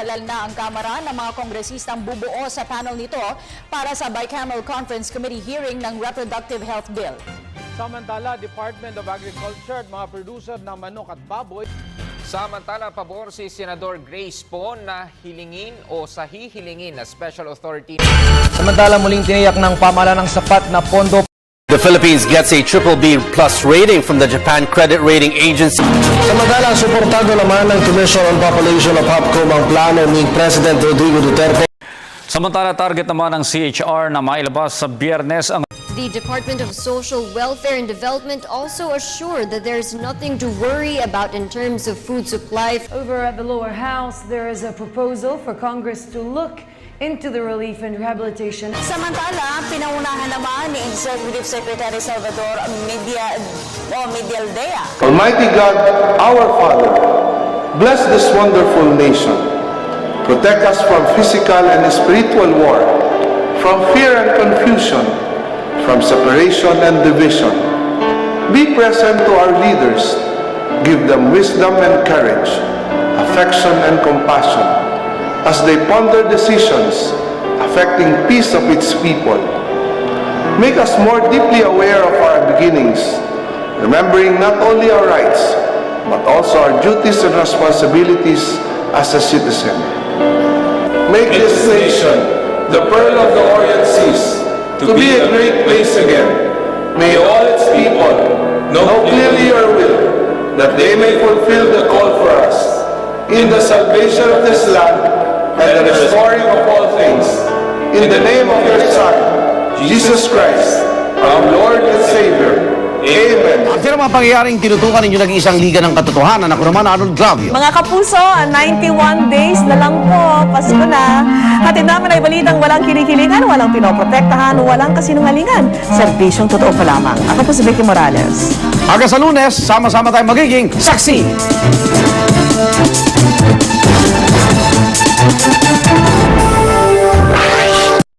Nag-aalala na ang Kamara ng mga kongresistang bubuo sa panel nito para sa Bicameral Conference Committee hearing ng Reproductive Health Bill. Samantala, Department of Agriculture at mga producer ng manok at baboy. Samantala, pabor si Senador Grace Poe na hilingin o hihilingin na Special Authority. Samantala, muling tiniyak ng pamahalaan ng sapat na pondo. The Philippines gets a BBB+ rating from the Japan Credit Rating Agency. Samantalang suportado naman ng Commission on Population of HAPCOM ang plano ni President Rodrigo Duterte. Samantala, target naman ng CHR na mailabas sa Biyernes ang The Department of Social Welfare and Development also assured that there's nothing to worry about in terms of food supply. Over at the lower house, there is a proposal for Congress to look into the relief and rehabilitation. Samantala, pinaunahan naman ni Executive Secretary Salvador Medialdea. Almighty God, our Father, bless this wonderful nation. Protect us from physical and spiritual war, from fear and confusion, from separation and division. Be present to our leaders. Give them wisdom and courage, affection and compassion, as they ponder decisions affecting peace of its people. Make us more deeply aware of our beginnings, remembering not only our rights, but also our duties and responsibilities as a citizen. Make this nation, the pearl of the Orient Seas, to be a great place again. May all its people know clearly your will, that they may fulfill the call for us in the salvation of this land and the restoring of all things. In the name of your Son, Jesus Christ, our Lord and Savior. Amen. At yan ang mga pangyayaring tinutukan ninyo nag-iisang liga ng katotohanan. Ako naman, Arnold Glavio. Mga kapuso, 91 days na lang po, Pasko na. Hatid namin ay balitang walang kinikilingan, walang pinoprotektahan, walang kasinungalingan. Serbisyong totoo pa lamang. Ako po si Vicky Morales. Hanggang sa Lunes, sama-sama tayong magiging saksi.